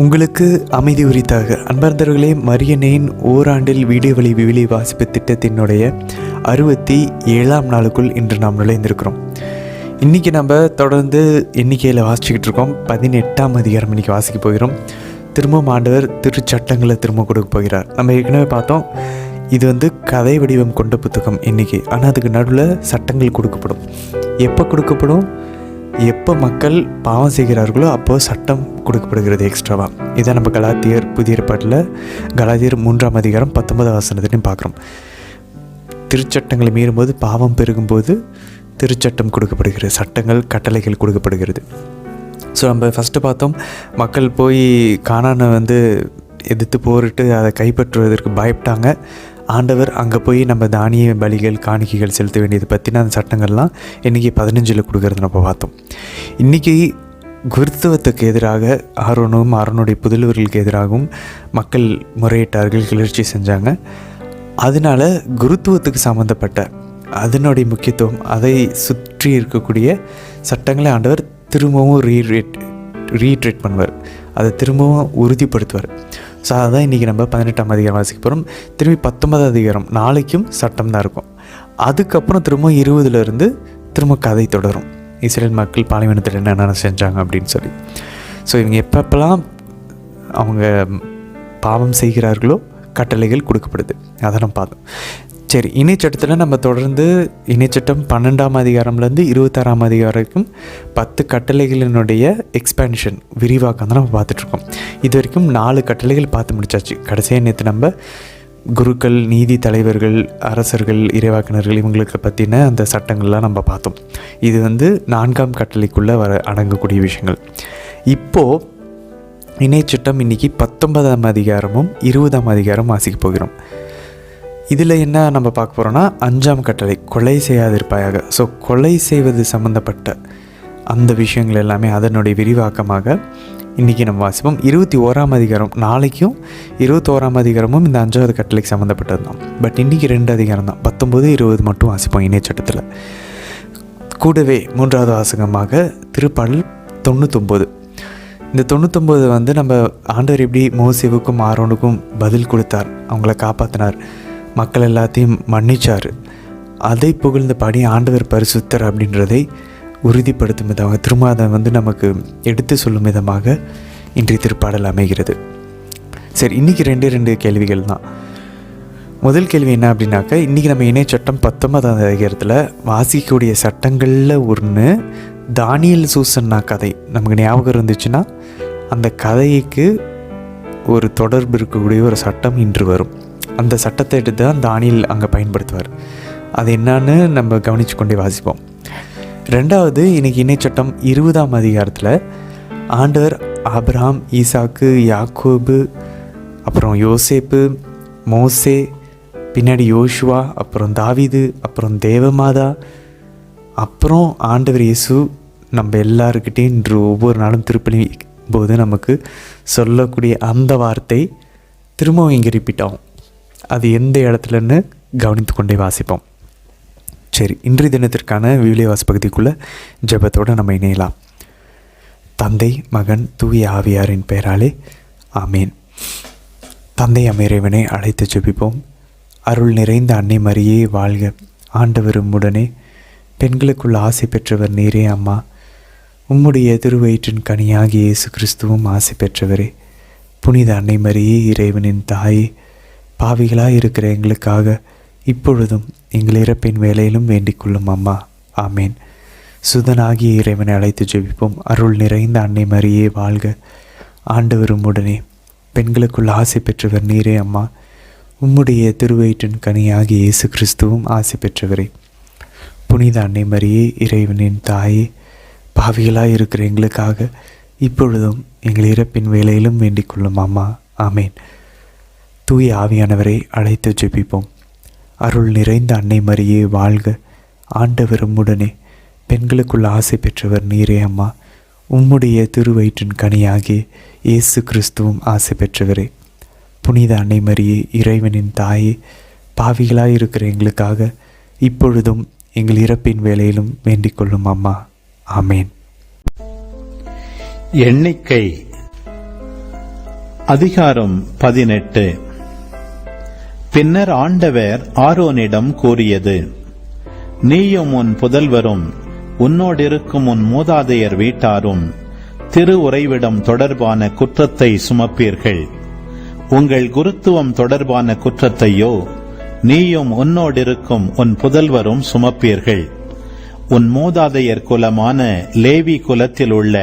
உங்களுக்கு அமைதி உரித்தாக. அன்பார்ந்தவர்களே, மரியன்னையின் ஓராண்டில் வீடியோ வழி விவிலிய வாசிப்பு திட்டத்தினுடைய 67ஆம் நாளுக்குள் இன்று நாம் நுழைந்திருக்கிறோம். இன்றைக்கி நம்ம தொடர்ந்து எண்ணிக்கையில் வாசிச்சுக்கிட்டு இருக்கோம். 18ஆம் அதிகாரம் இன்றைக்கி வாசிக்க போகிறோம். திரும்பவும் ஆண்டவர் திருச்சட்டங்களை திரும்ப கொடுக்க போகிறார். நம்ம ஏற்கனவே பார்த்தோம், இது கதை வடிவம் கொண்ட புத்தகம் எண்ணிக்கை. ஆனால் அதுக்கு நடுவில் சட்டங்கள் கொடுக்கப்படும். எப்போ கொடுக்கப்படும்? எப்போ மக்கள் பாவம் செய்கிறார்களோ அப்போது சட்டம் கொடுக்கப்படுகிறது எக்ஸ்ட்ராவாக. இதை நம்ம கலாத்தியர் புதிய ஏற்பாட்டில் கலாத்தியர் 3ஆம் அதிகாரம் 19ஆம் வசனத்தையும் பார்க்குறோம். திருச்சட்டங்களை மீறும்போது, பாவம் பெருகும்போது திருச்சட்டம் கொடுக்கப்படுகிறது, சட்டங்கள் கட்டளைகள் கொடுக்கப்படுகிறது. ஸோ நம்ம ஃபஸ்ட்டு பார்த்தோம், மக்கள் போய் கானானை எதிர்த்து போரிட்டு அதை கைப்பற்றுவதற்கு பயப்பட்டாங்க. ஆண்டவர் அங்கே போய் நம்ம தானிய பலிகள் காணிக்கைகள் செலுத்த வேண்டியது பற்றின அந்த சட்டங்கள்லாம் இன்றைக்கி 15 கொடுக்கறது நம்ம பார்த்தோம். இன்றைக்கி குருத்துவத்துக்கு எதிராக ஆரோனுடைய புதல்வர்களுக்கு எதிராகவும் மக்கள் முறையிட்டார்கள், கிளர்ச்சி செஞ்சாங்க. அதனால் குருத்துவத்துக்கு சம்மந்தப்பட்ட அதனுடைய முக்கியத்துவம், அதை சுற்றி இருக்கக்கூடிய சட்டங்களை ஆண்டவர் திரும்பவும் ரீட்ரேட் பண்ணுவார், அதை திரும்பவும் உறுதிப்படுத்துவார். ஸோ அதுதான் இன்றைக்கி நம்ம 18ஆம் அதிகாரம் வாசிக்க போகிறோம். திரும்பி 19ஆம் அதிகாரம் நாளைக்கும் சட்டம் தான் இருக்கும். அதுக்கப்புறம் திரும்ப 20 திரும்ப கதை தொடரும். இஸ்ரேல் மக்கள் பாலைவனத்தில் என்னென்ன செஞ்சாங்க அப்படின்னு சொல்லி. ஸோ இவங்க எப்பப்பெல்லாம் அவங்க பாவம் செய்கிறார்களோ கட்டளைகள் கொடுக்கப்படுது. அதை நம்ம பார்த்தோம். சரி, இணைச்சட்டத்தில் நம்ம தொடர்ந்து இணைச்சட்டம் 12ஆம் அதிகாரம்லேருந்து 26ஆம் அதிகாரம் வரைக்கும் 10 கட்டளைகளினுடைய எக்ஸ்பேன்ஷன், விரிவாக்கம் தான் நம்ம பார்த்துட்ருக்கோம். இது வரைக்கும் 4 கட்டளைகள் பார்த்து முடிச்சாச்சு. கடைசியாக நேற்று நம்ம குருக்கள், நீதி தலைவர்கள், அரசர்கள், இறைவாக்கினர்கள் இவங்களுக்கு பற்றின அந்த சட்டங்கள்லாம் நம்ம பார்த்தோம். இது 4ஆம் கட்டளைக்குள்ளே அடங்கக்கூடிய விஷயங்கள். இப்போது இணைச்சட்டம் இன்றைக்கி 19ஆம் அதிகாரமும் 20ஆம் அதிகாரம் வாசிக்க போகிறோம். இதில் என்ன நம்ம பார்க்க போகிறோன்னா, 5ஆம் கட்டளை, கொலை செய்யாதிருப்பாயாக. ஸோ கொலை செய்வது சம்மந்தப்பட்ட அந்த விஷயங்கள் எல்லாமே அதனுடைய விரிவாக்கமாக இன்றைக்கி நம்ம வாசிப்போம். 21ஆம் அதிகாரம் நாளைக்கும் 21ஆம் அதிகாரமும் இந்த 5வது கட்டளைக்கு சம்மந்தப்பட்டது தான். பட் இன்றைக்கி 2 அதிகாரம் தான், 19, 20 மட்டும் வாசிப்போம் இணைச்சட்டத்தில். கூடவே 3வது வாசகமாக திருப்பாடல் 99. இந்த 99 நம்ம ஆண்டவர் எப்படி மோசேவுக்கும் ஆரோனுக்கும் பதில் கொடுத்தார், அவங்கள காப்பாற்றினார், மக்கள் எல்லாத்தையும் மன்னிச்சார், அதை புகழ்ந்த பாடி ஆண்டவர் பரிசுத்தர் அப்படின்றதை உறுதிப்படுத்தும் விதமாக, திரும்ப அதை நமக்கு எடுத்து சொல்லும் விதமாக இன்றைய திருப்பாடல் அமைகிறது. சரி, இன்றைக்கி 2 கேள்விகள் தான். முதல் கேள்வி என்ன அப்படின்னாக்கா, இன்றைக்கி நம்ம இணைச்சட்டம் 19ஆம் அதிகாரத்தில் வாசிக்கக்கூடிய சட்டங்களில் ஒன்று தானியேல் சூசன்னா கதை. நமக்கு ஞாபகம் இருந்துச்சுன்னா அந்த கதைக்கு ஒரு தொடர்பு இருக்கக்கூடிய ஒரு சட்டம் இன்று வரும். அந்த சட்டத்தை எடுத்து தான் தானியேல் அங்கே பயன்படுத்துவார். அது என்னான்னு நம்ம கவனித்து கொண்டே வாசிப்போம். 2வது, இன்றைக்கி இணைச்சட்டம் 20ஆம் அதிகாரத்தில் ஆண்டவர் ஆபிரகாம், ஈசாக்கு, யாக்கோபு, அப்புறம் யோசேப்பு, மோசே, பின்னாடி யோசுவா, அப்புறம் தாவீது, அப்புறம் தேவமாதா, அப்புறம் ஆண்டவர் இயேசு நம்ம எல்லாருக்கிட்டையும் இன்று ஒவ்வொரு நாளும் திருப்பலி போது நமக்கு சொல்லக்கூடிய அந்த வார்த்தை திரும்பவும் இங்கே ரிப்பீட் ஆகும். அது எந்த இடத்துலன்னு கவனித்து கொண்டே வாசிப்போம். சரி, இன்றைய தினத்திற்கான விவிலிய வாசிப்பகுதிக்குள்ளே ஜெபத்தோடு நம்ம இணையலாம். தந்தை, மகன், தூய ஆவியாரின் பெயராலே ஆமேன். தந்தை இறைவனை அழைத்து ஜெபிப்போம். அருள் நிறைந்த அன்னை மரியே வாழ்க. ஆண்டவர் உம்முடனே, பெண்களுக்குள் ஆசை பெற்றவர் நீரே அம்மா. உம்முடைய திருவயிற்றின் கனியாகிய இயேசு கிறிஸ்துவும் ஆசை பெற்றவரே. புனித அன்னை மரியே, இறைவனின் தாயே, பாவிகளாக இருக்கிற எங்களுக்காக இப்பொழுதும் எங்கள் இறப்பின் வேலையிலும் வேண்டிக் கொள்ளும் அம்மா. ஆமேன். சுதனாகிய இறைவனை அழைத்து ஜெபிப்போம். அருள் நிறைந்த அன்னை மரியே வாழ்க. ஆண்டவர் உம்முடனே, பெண்களுக்குள் ஆசை பெற்றவர் நீரே அம்மா. உம்முடைய திருவயிற்றின் கனியாகிய இயேசு கிறிஸ்துவும் ஆசை பெற்றவரே. புனித அன்னை மரியே, இறைவனின் தாயே, பாவிகளாக இருக்கிற எங்களுக்காக இப்பொழுதும் எங்கள் இறப்பின் வேலையிலும் வேண்டிக் கொள்ளும் அம்மா. ஆமேன். தூய ஆவியானவரை அழைத்து ஜெபிப்போம். அருள் நிறைந்த அன்னை மரியே வாழ்க. ஆண்டவர் உம்முடனே, பெண்களுக்குள் ஆசை பெற்றவர் நீரே அம்மா. உம்முடைய திருவயிற்றின் கனியாகிய இயேசு கிறிஸ்துவும் ஆசை பெற்றவரே. புனித அன்னை மரியே, இறைவனின் தாயே, பாவிகளாக இருக்கிற எங்களுக்காக இப்பொழுதும் எங்கள் இறப்பின் வேலையிலும் வேண்டிக் கொள்ளும் அம்மா. ஆமேன். எண்ணிக்கை அதிகாரம் 18. பின்னர் ஆண்டவர் ஆரோனிடம் கூறியது, நீயும் உன் புதல்வரும் உன்னோடிருக்கும் உன் மூதாதையர் வீட்டாரும் திரு உறைவிடம் தொடர்பான குற்றத்தை சுமப்பீர்கள். உங்கள் குருத்துவம் தொடர்பான குற்றத்தையோ நீயும் உன்னோடிருக்கும் உன் புதல்வரும் சுமப்பீர்கள். உன் மூதாதையர் குலமான லேவி குலத்தில் உள்ள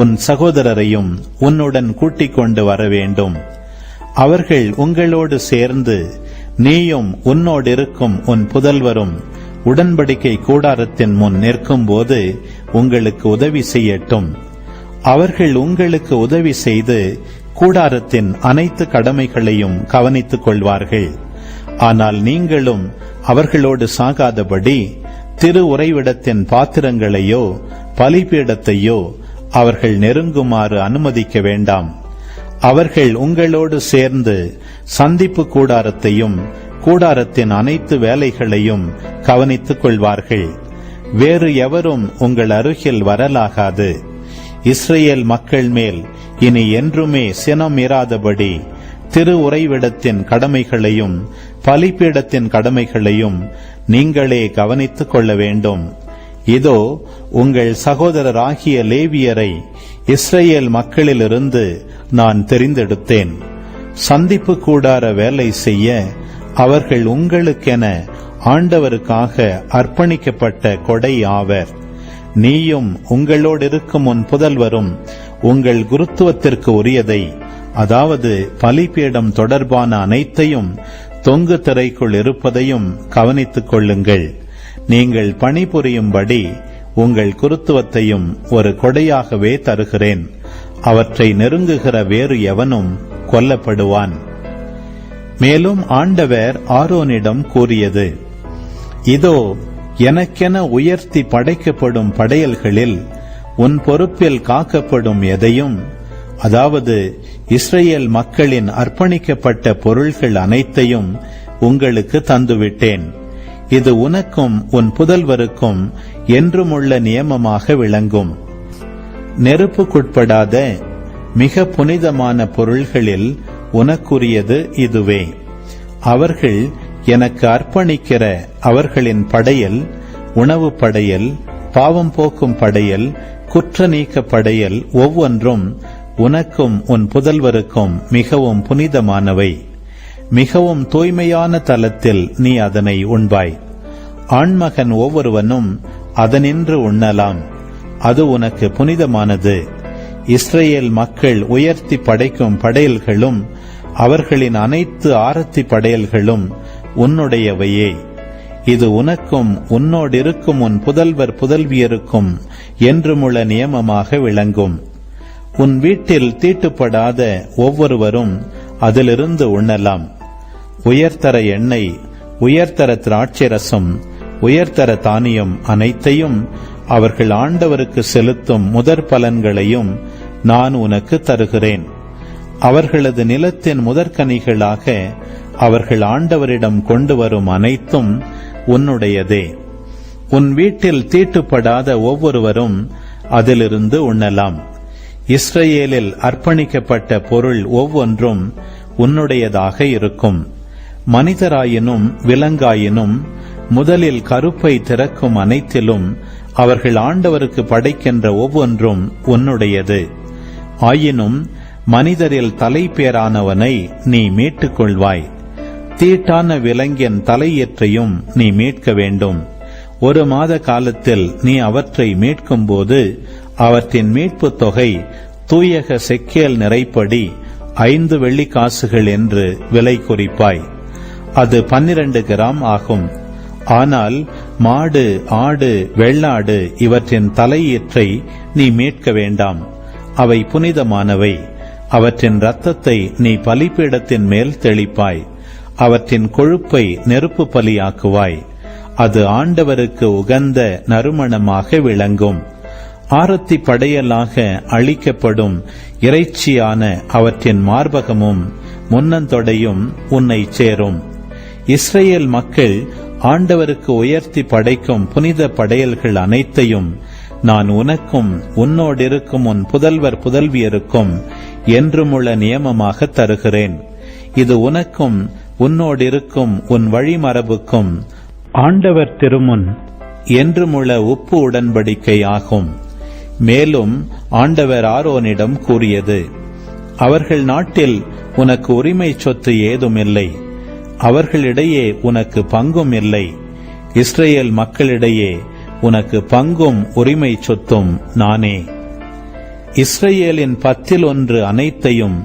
உன் சகோதரரையும் உன்னுடன் கூட்டிக் கொண்டு வர வேண்டும். அவர்கள் உங்களோடு சேர்ந்து நீயும் உன்னோடிருக்கும் உன் புதல்வரும் உடன்படிக்கை கூடாரத்தின் முன் நிற்கும் போது உங்களுக்கு உதவி செய்யட்டும். அவர்கள் உங்களுக்கு உதவி செய்து கூடாரத்தின் அனைத்து கடமைகளையும் கவனித்துக் கொள்வார்கள். ஆனால் நீங்களும் அவர்களோடு சாகாதபடி திரு உறைவிடத்தின் பாத்திரங்களையோ பலிபீடத்தையோ அவர்கள் நெருங்குமாறு அனுமதிக்க வேண்டாம். அவர்கள் உங்களோடு சேர்ந்து சந்திப்பு கூடாரத்தையும் கூடாரத்தின் அனைத்து வேலைகளையும் கவனித்துக் கொள்வார்கள். வேறு எவரும் உங்கள் அருகில் வரலாகாது. இஸ்ரேல் மக்கள் மேல் இனி என்றுமே சினம் இராதபடி திரு உறைவிடத்தின் கடமைகளையும் பலிபீடத்தின் கடமைகளையும் நீங்களே கவனித்துக் கொள்ள வேண்டும். இதோ உங்கள் சகோதரராகிய லேவியரை இஸ்ரேல் மக்களிலிருந்து நான் தெரிந்தெடுத்தேன். சந்திப்பு கூடார வேலை செய்ய அவர்கள் உங்களுக்கென ஆண்டவருக்காக அர்ப்பணிக்கப்பட்ட கொடை ஆவர். நீயும் உங்களோடிருக்கும் உன் புதல்வரும் உங்கள் குருத்துவத்திற்கு உரியதை, அதாவது பலிபீடம் தொடர்பான அனைத்தையும் தொங்கு திரைக்குள் இருப்பதையும் கவனித்துக் கொள்ளுங்கள். நீங்கள் பணிபுரியும்படி உங்கள் குருத்துவத்தையும் ஒரு கொடையாகவே தருகிறேன். அவற்றை நெருங்குகிற வேறு எவனும் கொல்லப்படுவான். மேலும் ஆண்டவர் ஆரோனிடம் கூறியது, இதோ எனக்கென உயர்த்தி படைக்கப்படும் படையல்களில் உன் பொறுப்பில் காக்கப்படும் எதையும், அதாவது இஸ்ரேல் மக்களின் அர்ப்பணிக்கப்பட்ட பொருள்கள் அனைத்தையும் உங்களுக்கு தந்துவிட்டேன். இது உனக்கும் உன் புதல்வருக்கும் என்றுமுள்ள நியமமாக விளங்கும். நெருப்புக்குட்படாத மிக புனிதமான பொருள்களில் உனக்குரியது இதுவே. அவர்கள் எனக்கு அர்ப்பணிக்கிற அவர்களின் படையல், உணவு படையல், பாவம் போக்கும் படையல், குற்ற நீக்க படையல் ஒவ்வொன்றும் உனக்கும் உன் புதல்வருக்கும் மிகவும் புனிதமானவை. மிகவும் தூய்மையான தலத்தில் நீ அதனை உண்பாய். ஆண்மகன் ஒவ்வொருவனும் அதனின்று உண்ணலாம். அது உனக்கு புனிதமானது. இஸ்ரேல் மக்கள் உயர்த்தி படைக்கும் படையல்களும் அவர்களின் அனைத்து ஆரத்தி படையல்களும் உன்னுடையவையே. இது உனக்கும் உன்னோடிருக்கும் உன் புதல்வர் புதல்வியருக்கும் என்றுமுள்ள நியமமாக விளங்கும். உன் வீட்டில் தீட்டுப்படாத ஒவ்வொருவரும் அதிலிருந்து உண்ணலாம். உயர்தர எண்ணெய், உயர்தர திராட்சரசம், உயர்தர தானியம் அனைத்தையும் அவர்கள் ஆண்டவருக்கு செலுத்தும் முதற் பலன்களையும் நான் உனக்கு தருகிறேன். அவர்களது நிலத்தின் முதற்கனிகளாக அவர்கள் ஆண்டவரிடம் கொண்டு வரும் அனைத்தும் உன்னுடையதே. உன் வீட்டில் தீட்டுப்படாத ஒவ்வொருவரும் அதிலிருந்து உண்ணலாம். இஸ்ரேலில் அர்ப்பணிக்கப்பட்ட பொருள் ஒவ்வொன்றும் உன்னுடையதாக இருக்கும். மனிதராயினும் விலங்காயினும் முதலில் கருப்பை திறக்கும் அனைத்திலும் அவர்கள் ஆண்டவருக்கு படைக்கின்ற ஒவ்வொன்றும் உன்னுடையது. ஆயினும் மனிதரில் தலைப்பேரானவனை நீ மீட்டுக் கொள்வாய். தீட்டான விலங்கின் தலையீற்றையும் நீ மீட்க வேண்டும். 1 மாத காலத்தில் நீ அவற்றை மீட்கும் போது அவற்றின் மீட்பு தொகை தூயக செக்கேல் நிறைப்படி 5 வெள்ளிக்காசுகள் என்று விலை குறிப்பாய். அது 12 கிராம் ஆகும். ஆனால் மாடு, ஆடு, வெள்ளாடு இவற்றின் தலையீற்றை நீ மீட்க வேண்டாம். அவை புனிதமானவை. அவற்றின் இரத்தத்தை நீ பலிபீடத்தின் மேல் தெளிப்பாய். அவற்றின் கொழுப்பை நெருப்பு பலியாக்குவாய். அது ஆண்டவருக்கு உகந்த நறுமணமாக விளங்கும். ஆரத்தி படையலாக அளிக்கப்படும் இறைச்சியான அவற்றின் மார்பகமும் முன்னந்தொடையும் உன்னை சேரும். இஸ்ரேல் மக்கள் ஆண்டவருக்கு உயர்த்தி படைக்கும் புனித படையல்கள் அனைத்தையும் நான் உனக்கும் உன்னோடிருக்கும் உன் புதல்வர் புதல்வியருக்கும் என்றுமுள்ள நியமமாக தருகிறேன். இது உனக்கும் உன்னோடிருக்கும் உன் வழிமரபுக்கும் ஆண்டவர் திருமுன் என்றுமுள்ள உப்பு உடன்படிக்கை ஆகும். மேலும் ஆண்டவர் ஆரோனிடம் கூறியது, அவர்கள் நாட்டில் உனக்கு உரிமை சொத்து ஏதுமில்லை, அவர்களிடையே உனக்கு பங்கும் இல்லை. இஸ்ரேல் மக்களிடையே உனக்கு பங்கும் உரிமை சொத்தும் நானே. இஸ்ரேலின் 10 அனைத்தையும்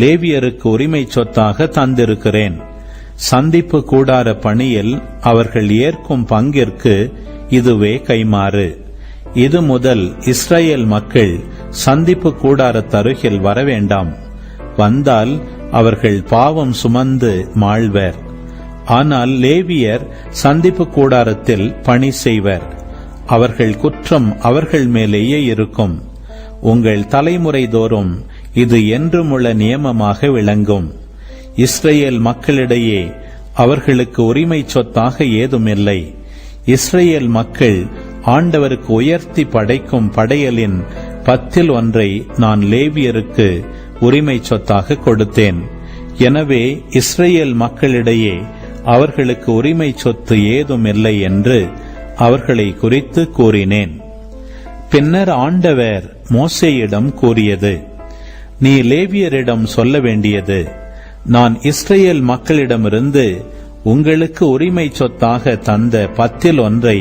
லேவியருக்கு உரிமை சொத்தாக தந்திருக்கிறேன். சந்திப்பு கூடார பணியில் அவர்கள் ஏற்கும் பங்கிற்கு இதுவே கைமாறு. இது முதல் இஸ்ரேல் மக்கள் சந்திப்பு கூடாரத்தருகில் வரவேண்டாம். வந்தால் அவர்கள் பாவம் சுமந்து மாழ்வர். ஆனால் லேவியர் சந்திப்பு கூடாரத்தில் பணி செய்வர். அவர்கள் குற்றம் அவர்கள் மேலேயே இருக்கும். உங்கள் தலைமுறை தோறும் இது என்றுமுள்ள நியமமாக விளங்கும். இஸ்ரேல் மக்களிடையே அவர்களுக்கு உரிமை சொத்தாக ஏதுமில்லை. இஸ்ரேல் மக்கள் ஆண்டவருக்கு உயர்த்தி படைக்கும் படையலின் 10 நான் லேவியருக்கு உரிமை சொத்தாக கொடுத்தேன். எனவே இஸ்ரேல் மக்களிடையே அவர்களுக்கு உரிமை சொத்து ஏதுமில்லை என்று அவர்களை குறித்து கூறினேன். பின்னர் ஆண்டவர் மோசேயிடம் கூறியது, நீ லேவியரிடம் சொல்ல வேண்டியது, நான் இஸ்ரேல் மக்களிடமிருந்து உங்களுக்கு உரிமை சொத்தாக தந்த 10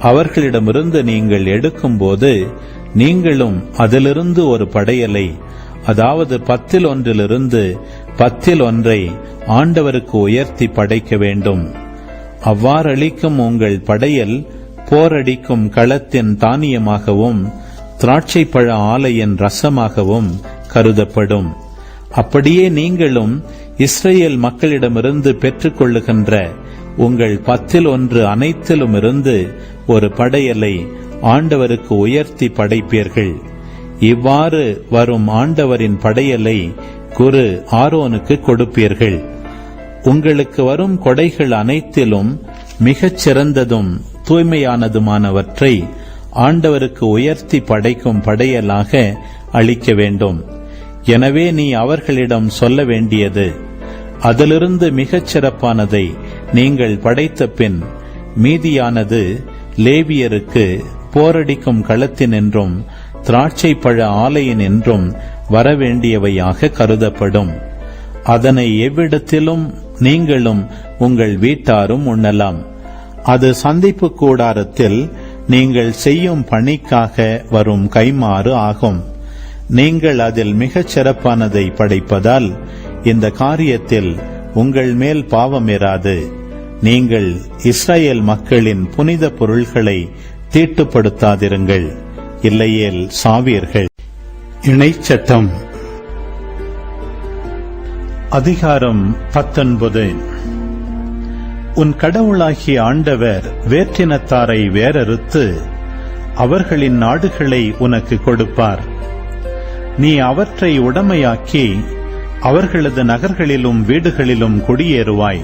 அவர்களிடமிருந்து நீங்கள் எடுக்கும்போது நீங்களும் அதிலிருந்து ஒரு படையலை, அதாவது 10 10 ஆண்டவருக்கு உயர்த்தி படைக்க வேண்டும். அவ்வாறளிக்கும் உங்கள் படையல் போரடிக்கும் களத்தின் தானியமாகவும் திராட்சை பழ ஆலையின் ரசமாகவும் கருதப்படும். அப்படியே நீங்களும் இஸ்ரேல் மக்களிடமிருந்து பெற்றுக்கொள்ளுகின்ற உங்கள் 10 அனைத்திலுமிருந்து ஒரு படையலை ஆண்டவருக்கு உயர்த்தி படைப்பீர்கள். இவ்வாறு வரும் ஆண்டவரின் படையலை குரு ஆரோனுக்கு கொடுப்பீர்கள். உங்களுக்கு வரும் கொடைகள் அனைத்திலும் மிகச் சிறந்ததும் தூய்மையானதுமானவற்றை ஆண்டவருக்கு உயர்த்தி படைக்கும் படையலாக அளிக்க வேண்டும். எனவே நீ அவர்களிடம் சொல்ல வேண்டியது, அதிலிருந்து மிகச் சிறப்பானதை நீங்கள் படைத்த பின் மீதியானது லேவியருக்கு போரடிக்கும் களத்தின் என்றும் திராட்சை பழ ஆலையின் என்றும் வரவேண்டியவையாக கருதப்படும். அதனை எவ்விடத்திலும் நீங்களும் உங்கள் வீட்டாரும் உண்ணலாம். அது சந்திப்பு கூடாரத்தில் நீங்கள் செய்யும் பணிக்காக வரும் கைமாறு ஆகும். நீங்கள் அதில் மிகச் சிறப்பானதை படைப்பதால் இந்த காரியத்தில் உங்கள் மேல் பாவம் இராது. நீங்கள் இஸ்ரேல் மக்களின் புனித பொருள்களை தீட்டுப்படுத்தாதிருங்கள், இல்லையேல் சாவீர்கள். இணைச்சட்டம் அதிகாரம் 19. உன் கடவுளாகிய ஆண்டவர் வேற்றினத்தாரை வேறறுத்து அவர்களின் நாடுகளை உனக்கு கொடுப்பார். நீ அவற்றை உடைமையாக்கி அவர்களது நகர்களிலும் வீடுகளிலும் குடியேறுவாய்.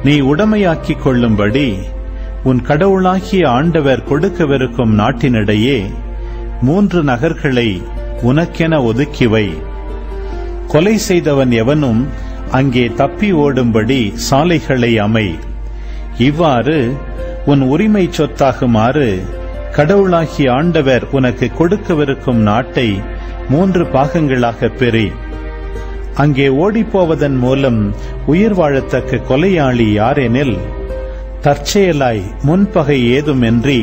நீ உடைமையாக்கிக் கொள்ளும்படி உன் கடவுளாகிய ஆண்டவர் கொடுக்கவிருக்கும் நாட்டினிடையே 3 நகர்களை உனக்கென ஒதுக்கிவை. கொலை செய்தவன் எவனும் அங்கே தப்பி ஓடும்படி சாலைகளை அமை. இவ்வாறு உன் உரிமை சொத்தாகுமாறு கடவுளாகிய ஆண்டவர் உனக்கு கொடுக்கவிருக்கும் நாட்டை 3 பாகங்களாக பெறி. அங்கே ஓடிப்போவதன் மூலம் உயிர் வாழத்தக்க கொலையாளி யாரெனில், தற்செயலாய் முன்பகை ஏதுமின்றி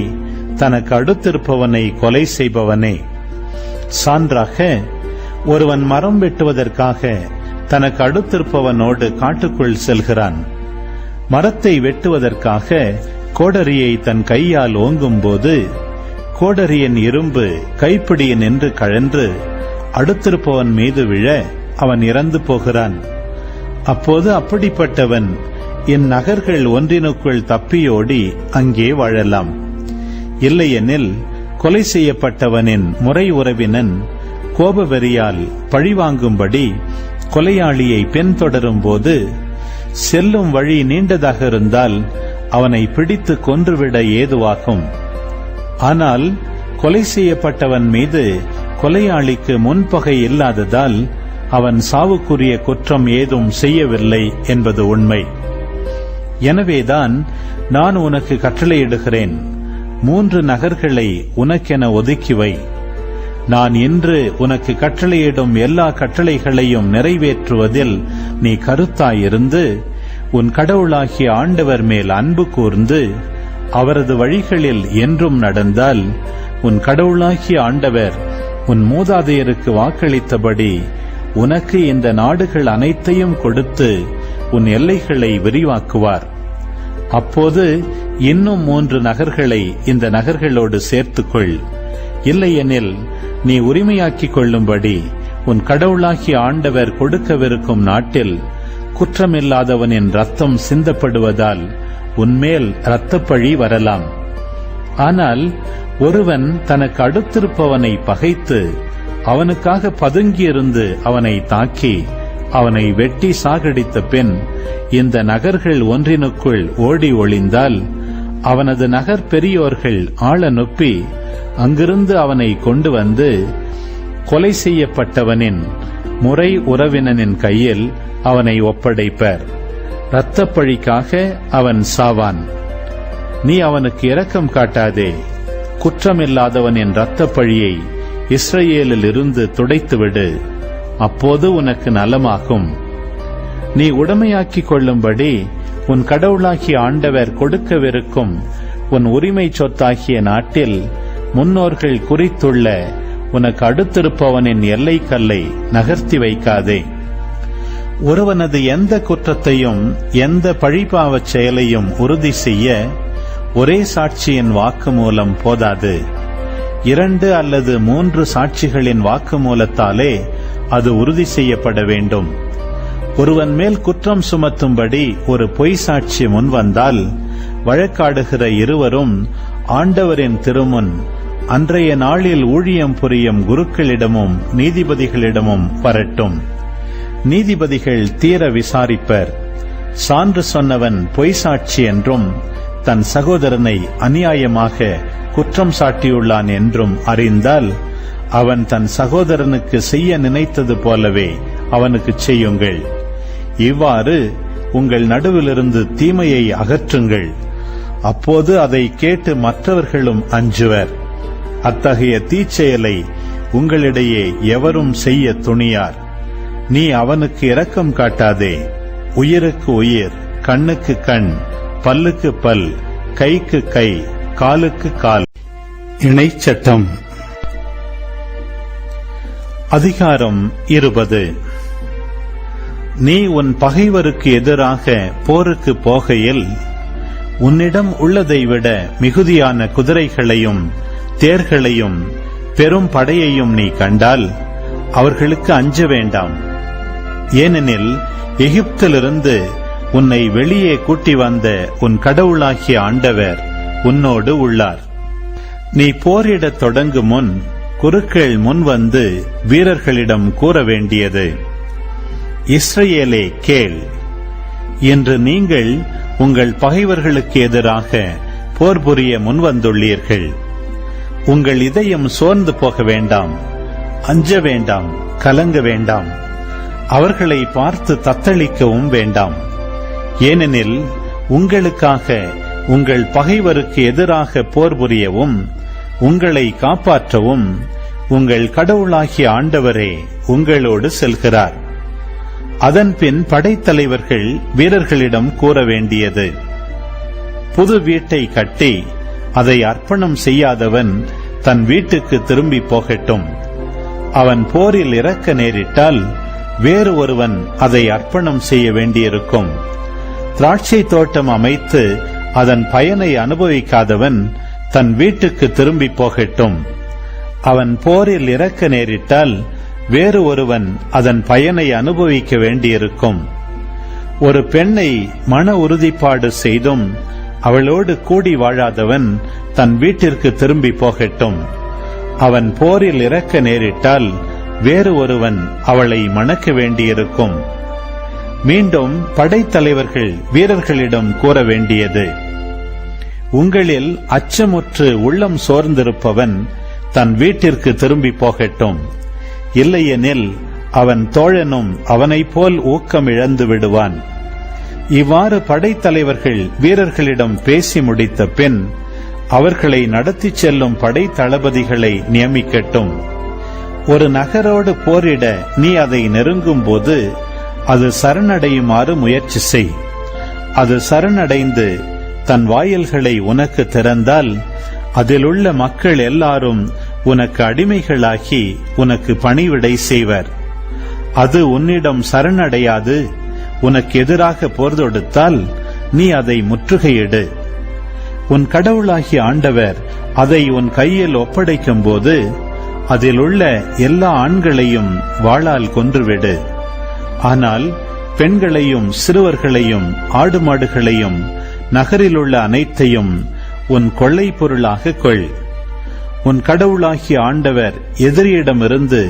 தனக்கு அடுத்திருப்பவனை கொலை செய்பவனே. சான்றாக, ஒருவன் மரம் வெட்டுவதற்காக தனக்கு அடுத்திருப்பவனோடு காட்டுக்குள் செல்கிறான். மரத்தை வெட்டுவதற்காக கோடரியை தன் கையால் ஓங்கும்போது கோடரியின் இரும்பு கைப்பிடியின் நின்று கழன்று அடுத்திருப்பவன் மீது விழ அவன் இறந்து போகிறான். அப்போது அப்படிப்பட்டவன் இந்நகர்கள் ஒன்றினுக்குள் தப்பியோடி அங்கே வாழலாம். இல்லையெனில் கொலை செய்யப்பட்டவனின் முறை உறவினன் கோபவெறியால் பழிவாங்கும்படி கொலையாளியை பின்தொடரும் போது செல்லும் வழி நீண்டதாக இருந்தால் அவனை பிடித்து கொன்றுவிட ஏதுவாகும். ஆனால் கொலை செய்யப்பட்டவன் மீது கொலையாளிக்கு முன்பகை இல்லாததால் அவன் சாவுக்குரிய குற்றம் ஏதும் செய்யவில்லை என்பது உண்மை. எனவேதான் நான் உனக்கு கட்டளையிடுகிறேன், 3 நகர்களை உனக்கென ஒதுக்கிவை. நான் இன்று உனக்கு கட்டளையிடும் எல்லா கட்டளைகளையும் நிறைவேற்றுவதில் நீ கருத்தாயிருந்து உன் கடவுளாகிய ஆண்டவர் மேல் அன்பு கூர்ந்து அவரது வழிகளில் என்றும் நடந்தால் உன் கடவுளாகிய ஆண்டவர் உன் மூதாதையருக்கு வாக்களித்தபடி உனக்கு இந்த நாடுகள் அனைத்தையும் கொடுத்து உன் எல்லைகளை விரிவாக்குவார். அப்போது இன்னும் 3 நகர்களை இந்த நகர்களோடு சேர்த்துக்கொள். இல்லையெனில் நீ உரிமையாக்கிக் கொள்ளும்படி உன் கடவுளாகிய ஆண்டவர் கொடுக்கவிருக்கும் நாட்டில் குற்றமில்லாதவனின் இரத்தம் சிந்தப்படுவதால் உன்மேல் இரத்தப்பழி வரலாம். ஆனால் ஒருவன் தனக்கு அடுத்திருப்பவனை பகைத்து அவனுக்காக பதுங்கியிருந்து அவனை தாக்கி அவனை வெட்டி சாகடித்த பின் இந்த நகர்கள் ஒன்றினுக்குள் ஓடி ஒளிந்தால் அவனது நகர் பெரியோர்கள் ஆள நொப்பி அங்கிருந்து அவனை கொண்டு வந்து கொலை செய்யப்பட்டவனின் முறை உறவினனின் கையில் அவனை ஒப்படைப்பர். இரத்தப்பழிக்காக அவன் சாவான். நீ அவனுக்கு இரக்கம் காட்டாதே. குற்றமில்லாதவனின் இரத்தப்பழியை இஸ்ரவேலில் இருந்து துடைத்துவிடு. அப்போது உனக்கு நலமாகும். நீ உடைமையாக்கிக் கொள்ளும்படி உன் கடவுளாகிய ஆண்டவர் கொடுக்கவிருக்கும் உன் உரிமை சொத்தாகிய நாட்டில் முன்னோர்கள் குறித்துள்ள உனக்கு அடுத்திருப்பவனின் எல்லை கல்லை நகர்த்தி வைக்காதே. ஒருவனது எந்த குற்றத்தையும் எந்த பழிபாவச் செயலையும் உறுதி செய்ய ஒரே சாட்சியின் வாக்குமூலம் போதாது. 2 அல்லது 3 சாட்சிகளின் வாக்குமூலத்தாலே அது உறுதி செய்யப்பட வேண்டும். ஒருவன் மேல் குற்றம் சுமத்தும்படி ஒரு பொய் சாட்சி முன்வந்தால் வழக்காடுகிற இருவரும் ஆண்டவரின் திருமுன் அன்றைய நாளில் ஊழியம் புரியும் குருக்களிடமும் நீதிபதிகளிடமும் வரட்டும். நீதிபதிகள் தீர விசாரிப்பர். சான்று சொன்னவன் பொய் சாட்சி என்றும் தன் சகோதரனை அநியாயமாக குற்றம் சாட்டியுள்ளான் என்றும் அறிந்தால் அவன் தன் சகோதரனுக்கு செய்ய நினைத்தது போலவே அவனுக்கு செய்யுங்கள். இவ்வாறு உங்கள் நடுவிலிருந்து தீமையை அகற்றுங்கள். அப்போது அதை கேட்டு மற்றவர்களும் அஞ்சுவர். அத்தகைய தீச்செயலை உங்களிடையே எவரும் செய்ய துணியார். நீ அவனுக்கு இரக்கம் காட்டாதே. உயிருக்கு உயிர், கண்ணுக்கு கண், பல்லுக்கு பல், கைக்கு கை, காலுக்கு கால். இணைச்சட்டம். அதிகாரம் 20. நீ உன் பகைவருக்கு எதிராக போருக்கு போகையில் உன்னிடம் உள்ளதை விட மிகுதியான குதிரைகளையும் தேர்களையும் பெரும் படையையும் நீ கண்டால் அவர்களுக்கு அஞ்ச வேண்டாம். ஏனெனில் எகிப்திலிருந்து உன்னை வெளியே கூட்டி வந்த உன் கடவுளாகிய ஆண்டவர் உன்னோடு உள்ளார். நீ போரிடத் தொடங்கும் முன் குருக்கள் முன் வந்து வீரர்களிடம் கூற வேண்டியது: இஸ்ரவேலே கேள், இன்று நீங்கள் உங்கள் பகைவர்களுக்கு எதிராக போர் புரிய முன்வந்துள்ளீர்கள். உங்கள் இதயம் சோர்ந்து போக வேண்டாம், அஞ்ச வேண்டாம், கலங்க வேண்டாம். அவர்களை பார்த்து தத்தளிக்கவும் வேண்டாம். ஏனெனில் உங்களுக்காக உங்கள் பகைவருக்கு எதிராக போர் புரியவும் உங்களை காப்பாற்றவும் உங்கள் கடவுளாகிய ஆண்டவரே உங்களோடு செல்கிறார். அதன்பின் படைத்தலைவர்கள் வீரர்களிடம் கூற வேண்டியது: புது வீட்டை கட்டி அதை அர்ப்பணம் செய்யாதவன் தன் வீட்டுக்கு திரும்பி போகட்டும். அவன் போரில் இறக்க நேரிட்டால் வேறு ஒருவன் அதை அர்ப்பணம் செய்ய வேண்டியிருக்கும். திராட்சை தோட்டம் அமைத்து அதன் பயனை அனுபவிக்காதவன் தன் வீட்டுக்கு திரும்பி போகட்டும். அவன் போரில் இறக்க நேரிட்டால் வேறு ஒருவன் அதன் பயனை அனுபவிக்க வேண்டியிருக்கும். ஒரு பெண்ணை மன உறுதிப்பாடு செய்தும் அவளோடு கூடி வாழாதவன் தன் வீட்டிற்கு திரும்பி போகட்டும். அவன் போரில் இறக்க நேரிட்டால் வேறு ஒருவன் அவளை மணக்க வேண்டியிருக்கும். மீண்டும் படைத்தலைவர்கள் வீரர்களிடம் கூற வேண்டியது: உங்களில் அச்சமுற்று உள்ளம் சோர்ந்திருப்பவன் தன் வீட்டிற்கு திரும்பி போகட்டும். இல்லையெனில் அவன் தோழனும் அவனைப் போல் ஊக்கம் இழந்து விடுவான். இவ்வாறு படைத்தலைவர்கள் வீரர்களிடம் பேசி முடித்த பின் அவர்களை நடத்திச் செல்லும் படை தளபதிகளை நியமிக்கட்டும். ஒரு நகரோடு போரிட நீ அதை நெருங்கும் போது அது சரணடையுமாறு முயற்சி செய். அது சரணடைந்து தன் வாயில்களை உனக்கு திறந்தால் அதிலுள்ள மக்கள் எல்லாரும் உனக்கு அடிமைகளாகி உனக்கு பணிவிடை செய்வர். அது உன்னிடம் சரணடையாது உனக்கு எதிராக போர் தொடுத்தால் நீ அதை முற்றுகையிடு. உன் கடவுளாகிய ஆண்டவர் அதை உன் கையில் ஒப்படைக்கும் போது அதில் உள்ள எல்லா ஆண்களையும் வாளால் கொன்றுவிடு. ஆனால் பெண்களையும் சிறுவர்களையும் ஆடு மாடுகளையும் நகரில் உள்ள அனைத்தையும் உன் கொள்ளை பொருளாக கொள். உன் கடவுளாகிய ஆண்டவர் எதிரியிடமிருந்து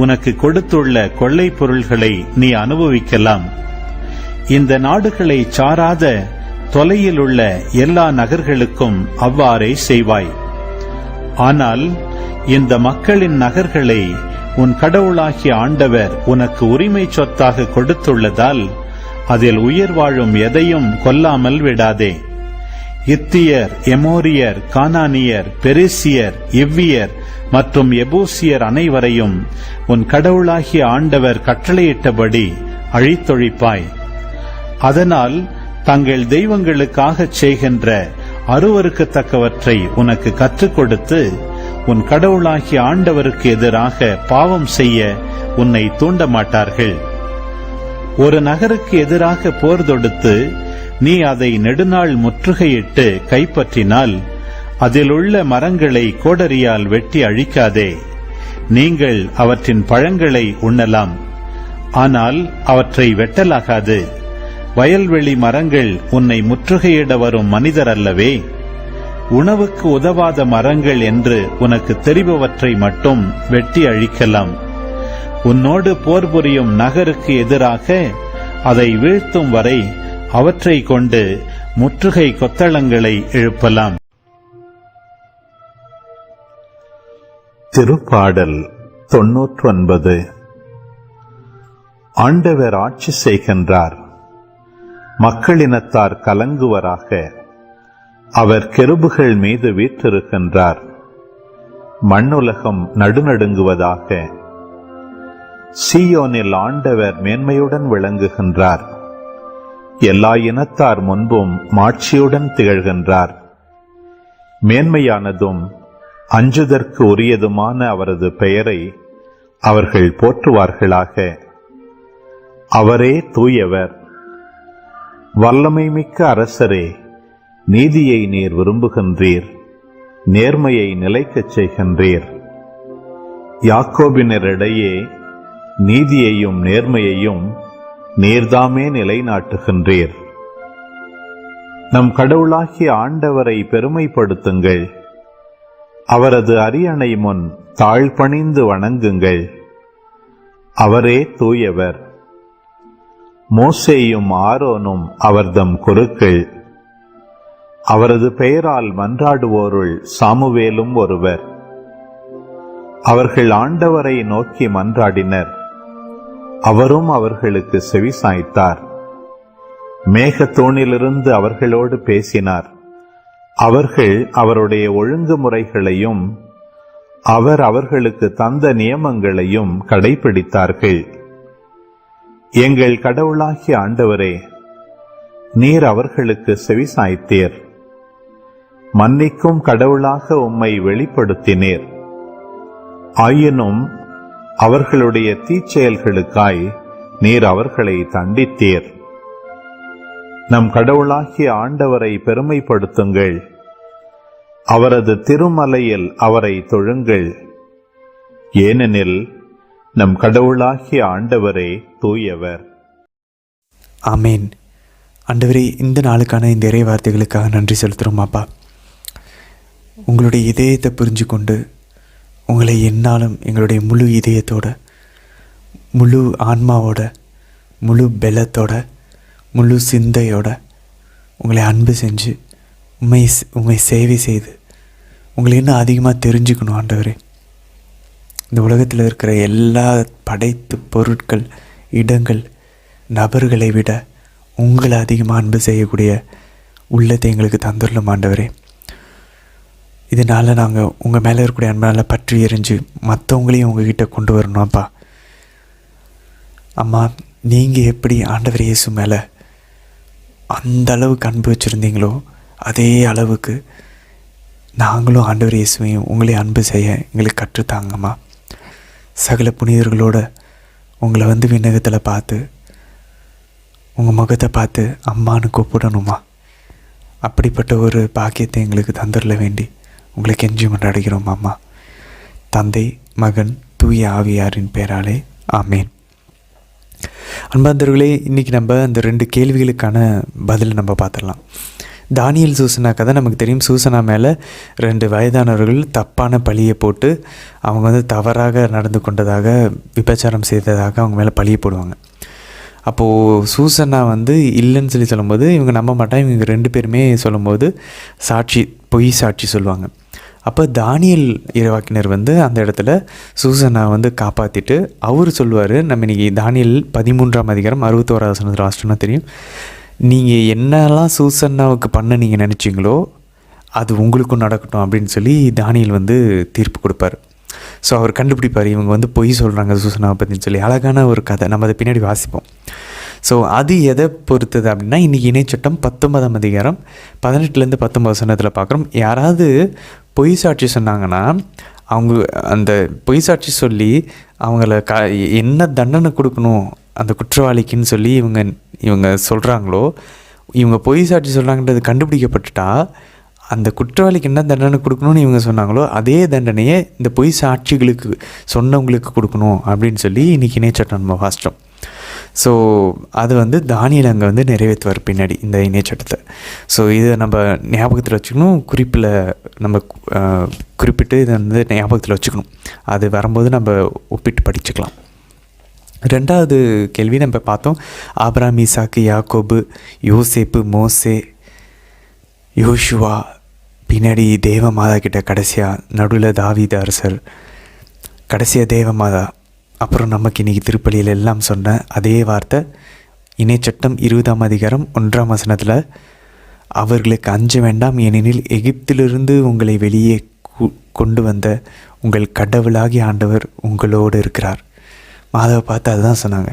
உனக்கு கொடுத்துள்ள கொள்ளை பொருள்களை நீ அனுபவிக்கலாம். இந்த நாடுகளை சாராத தொலையில் உள்ள எல்லா நகர்களுக்கும் அவ்வாறே செய்வாய். ஆனால் இந்த மக்களின் நகர்களை உன் கடவுளாகிய ஆண்டவர் உனக்கு உரிமை சொத்தாக கொடுத்துள்ளதால் அதில் உயிர் வாழும் எதையும் கொல்லாமல் விடாதே. இத்தியர், எமோரியர், கானானியர், பெரிசியர், எவ்வியர் மற்றும் எபூசியர் அனைவரையும் உன் கடவுளாகிய ஆண்டவர் கட்டளையிட்டபடி அழித்தொழிப்பாய். அதனால் தங்கள் தெய்வங்களுக்காகச் செய்கின்ற அருவருக்கத்தக்கவற்றை உனக்கு கற்றுக் கொடுத்து உன் கடவுளாகிய ஆண்டவருக்கு எதிராக பாவம் செய்ய உன்னை தூண்ட மாட்டார்கள். ஒரு நகருக்கு எதிராக போர் தொடுத்து நீ அதை நெடுநாள் முற்றுகையிட்டு கைப்பற்றினால் அதில் உள்ள மரங்களை கோடரியால் வெட்டி அழிக்காதே. நீங்கள் அவற்றின் பழங்களை உண்ணலாம், ஆனால் அவற்றை வெட்டலாகாது. வயல்வெளி மரங்கள் உன்னை முற்றுகையிட வரும் மனிதர் அல்லவே. உணவுக்கு உதவாத மரங்கள் என்று உனக்கு தெரிபவற்றை மட்டும் வெட்டி அழிக்கலாம். உன்னோடு போர் புரியும் நகருக்கு எதிராக அதை வீழ்த்தும் வரை அவற்றை கொண்டு முற்றுகை கொத்தளங்களை எழுப்பலாம். திருப்பாடல் 99. ஆண்டவர் ஆட்சி செய்கின்றார், மக்களினத்தார் கலங்குவராக. அவர் கெருபுகள் மீது வீற்றிருக்கின்றார், மண்ணுலகம் நடுநடுங்குவதாக. சீயோனில் ஆண்டவர் மேன்மையுடன் விளங்குகின்றார், எல்லா இனத்தார் முன்பும் மாட்சியுடன் திகழ்கின்றார். மேன்மையானதும் அஞ்சுதற்கு உரியதுமான அவரது பெயரை அவர்கள் போற்றுவார்களாக. அவரே தூயவர். வல்லமை மிக்க அரசரே, நீதியை நீர் விரும்புகின்றீர், நேர்மையை நிலைக்கச் செய்கின்றீர். யாக்கோபினரிடையே நீதியையும் நேர்மையையும் நீர்தாமே நிலைநாட்டுகின்றீர். நம் கடவுளாகிய ஆண்டவரை பெருமைப்படுத்துங்கள், அவரது அரியணை முன் தாழ்பணிந்து வணங்குங்கள். அவரே தூயவர். மோசேயும் ஆரோனும் அவர்தம் குருக்கள். அவரது பெயரால் மன்றாடுவோருள் சாமுவேலும் ஒருவர். அவர்கள் ஆண்டவரை நோக்கி மன்றாடினர், அவரும் அவர்களுக்கு செவிசாய்த்தார். மேகத்தூணிலிருந்து அவர்களோடு பேசினார். அவர்கள் அவருடைய ஒழுங்குமுறைகளையும் அவர் அவர்களுக்கு தந்த நியமங்களையும் கடைபிடித்தார்கள். எங்கள் கடவுளாகிய ஆண்டவரே, நீர் அவர்களுக்கு செவிசாய்த்தீர். மன்னிக்கும் கடவுளாக உம்மை வெளிப்படுத்தினீர். ஆயினும் அவர்களுடைய தீச்செயல்களுக்காய் நீர் அவர்களை தண்டித்தீர். நம் கடவுளாகிய ஆண்டவரை பெருமைப்படுத்துங்கள், அவரது திருமலையில் அவரை தொழுங்கள். ஏனெனில் நம் கடவுளாகிய ஆண்டவரே தூயவர். ஆமேன். ஆண்டவரே, இந்த நாளுக்கான இந்த இறை வார்த்தைகளுக்காக நன்றி செலுத்துகிறோம். அப்பா, உங்களுடைய இதயத்தை புரிஞ்சு கொண்டு உங்களை என்னாலும் எங்களுடைய முழு இதயத்தோட, முழு ஆன்மாவோட, முழு பலத்தோட, முழு சிந்தையோட உங்களை அன்பு செஞ்சு உண்மை சேவை செய்து உங்களை இன்னும் அதிகமாக தெரிஞ்சுக்கணும். ஆண்டவரே, இந்த உலகத்தில் இருக்கிற எல்லா படைத்து பொருட்கள், இடங்கள், நபர்களை விட உங்களை அதிகமாக அன்பு செய்யக்கூடிய உள்ளத்தை எங்களுக்கு தந்துடலும் ஆண்டவரே. இதனால் நாங்கள் உங்கள் மேலே இருக்கக்கூடிய அன்பால் பற்றி எரிஞ்சு மற்றவங்களையும் உங்ககிட்ட கொண்டு வரணும்ப்பா. அம்மா, நீங்கள் எப்படி ஆண்டவர் இயேசு மேலே அந்த அளவுக்கு அன்பு வச்சுருந்தீங்களோ அதே அளவுக்கு நாங்களும் ஆண்டவர் இயேசுவையும் உங்களை அன்பு செய்ய எங்களுக்கு கற்றுத்தாங்கம்மா. சகல புனிதர்களோட உங்களை விண்ணகத்தில் பார்த்து உங்கள் முகத்தை பார்த்து அம்மானு கூப்பிடணுமா. அப்படிப்பட்ட ஒரு பாக்கியத்தை எங்களுக்கு தந்துடல வேண்டி உங்களை கெஞ்சி கொண்டாடுகிறோம் அம்மா. தந்தை, மகன், தூய ஆவியாரின் பெயராலே ஆமேன். அன்பாந்தர்களே, இன்றைக்கி நம்ம அந்த 2 கேள்விகளுக்கான பதில் நம்ம பார்த்துடலாம். தானியல் சூசனா கதை நமக்கு தெரியும். சூசனா மேலே 2 வயதானவர்கள் தப்பான பழியை போட்டு அவங்க தவறாக நடந்து கொண்டதாக, விபச்சாரம் செய்ததாக அவங்க மேலே பழியை போடுவாங்க. அப்போது சூசனா இல்லைன்னு சொல்லும்போது இவங்க நம்ப மாட்டாங்க. இவங்க 2 பேருமே சொல்லும்போது பொய் சாட்சி சொல்லுவாங்க. அப்போ தானியல் இறைவாக்கினர் அந்த இடத்துல சூசனா காப்பாற்றிட்டு அவர் சொல்லுவார். நம்ம இன்றைக்கி தானியல் 13ஆம் அதிகாரம் 61வது வசனத்தில் வாசிச்சோம்னா தெரியும். நீங்கள் என்னெல்லாம் சூசன்னாவுக்கு பண்ண நீங்கள் நினச்சிங்களோ அது உங்களுக்கும் நடக்கட்டும் அப்படின்னு சொல்லி தானியல் தீர்ப்பு கொடுப்பார். ஸோ அவர் கண்டுபிடிப்பார் இவங்க பொய் சொல்கிறாங்க சூசனாவை பற்றின்னு சொல்லி. அழகான ஒரு கதை, நம்ம அதை பின்னாடி வாசிப்போம். ஸோ அது எதை பொறுத்தது அப்படின்னா, இன்றைக்கி இணைச்சட்டம் 19ஆம் அதிகாரம் 18லேருந்து 19 வசனத்தில் பார்க்குறோம். யாராவது பொய் சாட்சி சொன்னாங்கன்னா அவங்க அந்த பொய் சாட்சி சொல்லி அவங்கள என்ன தண்டனை கொடுக்கணும் அந்த குற்றவாளிக்குன்னு சொல்லி இவங்க சொல்கிறாங்களோ, இவங்க பொய் சாட்சி சொல்கிறாங்கன்றது கண்டுபிடிக்கப்பட்டுட்டா அந்த குற்றவாளிக்கு என்ன தண்டனை கொடுக்கணும்னு இவங்க சொன்னாங்களோ அதே தண்டனையை இந்த பொய் சாட்சிகளுக்கு சொன்னவங்களுக்கு கொடுக்கணும் அப்படின்னு சொல்லி இன்றைக்கி இணைச்சட்டம் நம்ம வாசித்தோம். ஸோ அது தானியல் அங்கே நிறைவேற்றுவார் பின்னாடி இந்த இணைச்சட்டத்தை. ஸோ இதை நம்ம ஞாபகத்தில் வச்சுக்கணும். குறிப்பில் நம்ம குறிப்பிட்டு இதை ஞாபகத்தில் வச்சுக்கணும். அது வரும்போது நம்ம ஒப்பிட்டு படிச்சுக்கலாம். 2வது கேள்வி நம்ம பார்த்தோம். ஆபிரகாம், ஈசாக்கு, யாக்கோபு, யோசேப்பு, மோசே, யோசுவா, பின்னாடி தேவமாதா கிட்ட கடைசியாக நடுவில் தாவீது அரசர், கடைசியாக தேவமாதா, அப்புறம் நமக்கு இன்றைக்கி திருப்பலியில் எல்லாம் சொன்ன அதே வார்த்தை இணைச்சட்டம் 20ஆம் அதிகாரம் 1ஆம் வசனத்தில், அவர்களுக்கு அஞ்ச வேண்டாம், ஏனெனில் எகிப்திலிருந்து உங்களை வெளியே கொண்டு வந்த உங்கள் கடவுளாகிய ஆண்டவர் உங்களோடு இருக்கிறார். மாதாவை பார்த்து அதுதான் சொன்னாங்க,